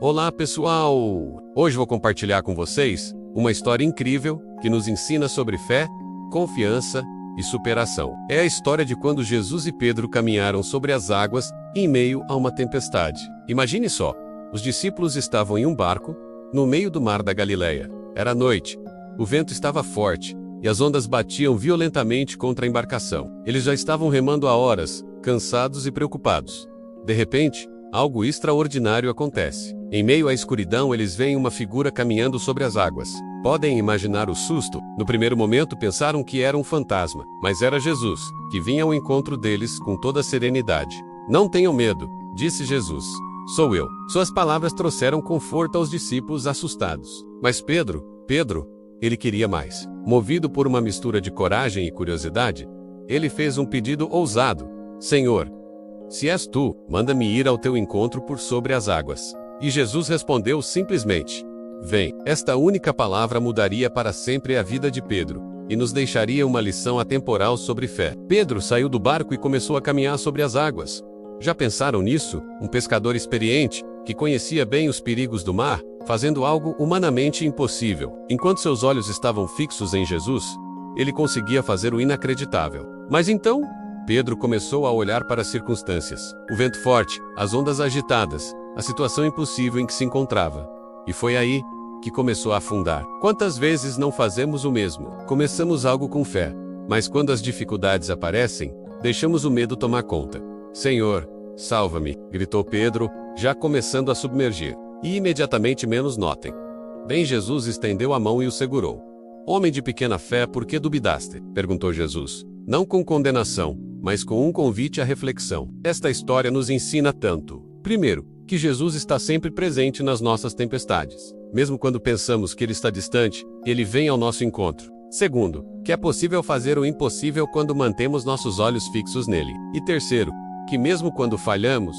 Olá, pessoal! Hoje vou compartilhar com vocês uma história incrível que nos ensina sobre fé, confiança e superação. É a história de quando Jesus e Pedro caminharam sobre as águas em meio a uma tempestade. Imagine só, os discípulos estavam em um barco no meio do mar da Galileia. Era noite, o vento estava forte e as ondas batiam violentamente contra a embarcação. Eles já estavam remando há horas, cansados e preocupados. De repente, algo extraordinário acontece. Em meio à escuridão, eles veem uma figura caminhando sobre as águas. Podem imaginar o susto? No primeiro momento pensaram que era um fantasma, mas era Jesus, que vinha ao encontro deles com toda a serenidade. "Não tenham medo", disse Jesus. "Sou eu." Suas palavras trouxeram conforto aos discípulos assustados. Mas Pedro, ele queria mais. Movido por uma mistura de coragem e curiosidade, ele fez um pedido ousado: "Senhor, se és tu, manda-me ir ao teu encontro por sobre as águas." E Jesus respondeu simplesmente: "Vem." Esta única palavra mudaria para sempre a vida de Pedro e nos deixaria uma lição atemporal sobre fé. Pedro saiu do barco e começou a caminhar sobre as águas. Já pensaram nisso? Um pescador experiente, que conhecia bem os perigos do mar, fazendo algo humanamente impossível. Enquanto seus olhos estavam fixos em Jesus, ele conseguia fazer o inacreditável. Mas então, Pedro começou a olhar para as circunstâncias. O vento forte, as ondas agitadas, a situação impossível em que se encontrava. E foi aí que começou a afundar. Quantas vezes não fazemos o mesmo? Começamos algo com fé, mas quando as dificuldades aparecem, deixamos o medo tomar conta. "Senhor, salva-me", gritou Pedro, já começando a submergir. E imediatamente menos notem. Bem, Jesus estendeu a mão e o segurou. "Homem de pequena fé, por que duvidaste?", perguntou Jesus. Não com condenação, mas com um convite à reflexão. Esta história nos ensina tanto. Primeiro, que Jesus está sempre presente nas nossas tempestades. Mesmo quando pensamos que Ele está distante, Ele vem ao nosso encontro. Segundo, que é possível fazer o impossível quando mantemos nossos olhos fixos nele. E terceiro, que mesmo quando falhamos,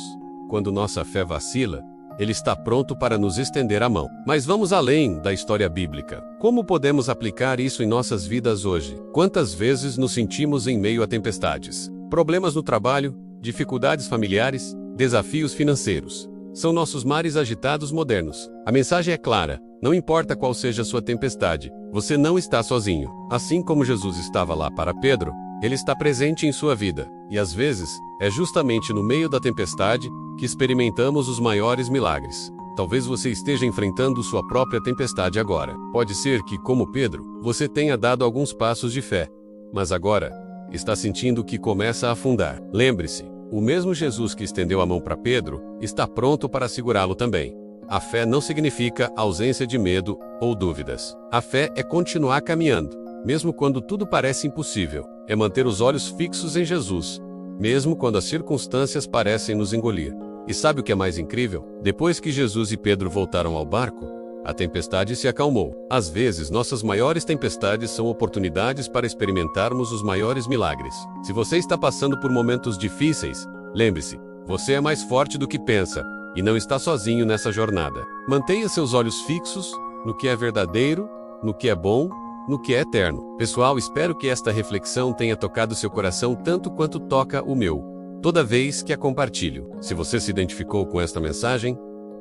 quando nossa fé vacila, Ele está pronto para nos estender a mão. Mas vamos além da história bíblica. Como podemos aplicar isso em nossas vidas hoje? Quantas vezes nos sentimos em meio a tempestades? Problemas no trabalho, dificuldades familiares, desafios financeiros. São nossos mares agitados modernos. A mensagem é clara: não importa qual seja a sua tempestade, você não está sozinho. Assim como Jesus estava lá para Pedro, Ele está presente em sua vida. E às vezes, é justamente no meio da tempestade que experimentamos os maiores milagres. Talvez você esteja enfrentando sua própria tempestade agora. Pode ser que, como Pedro, você tenha dado alguns passos de fé, mas agora está sentindo que começa a afundar. Lembre-se, o mesmo Jesus que estendeu a mão para Pedro está pronto para segurá-lo também. A fé não significa ausência de medo ou dúvidas. A fé é continuar caminhando, mesmo quando tudo parece impossível. É manter os olhos fixos em Jesus, mesmo quando as circunstâncias parecem nos engolir. E sabe o que é mais incrível? Depois que Jesus e Pedro voltaram ao barco, a tempestade se acalmou. Às vezes, nossas maiores tempestades são oportunidades para experimentarmos os maiores milagres. Se você está passando por momentos difíceis, lembre-se, você é mais forte do que pensa e não está sozinho nessa jornada. Mantenha seus olhos fixos no que é verdadeiro, no que é bom, no que é eterno. Pessoal, espero que esta reflexão tenha tocado seu coração tanto quanto toca o meu, toda vez que a compartilho. Se você se identificou com esta mensagem,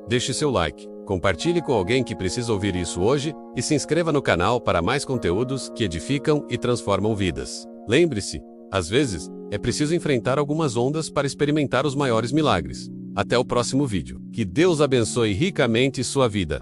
deixe seu like, compartilhe com alguém que precisa ouvir isso hoje e se inscreva no canal para mais conteúdos que edificam e transformam vidas. Lembre-se, às vezes, é preciso enfrentar algumas ondas para experimentar os maiores milagres. Até o próximo vídeo. Que Deus abençoe ricamente sua vida.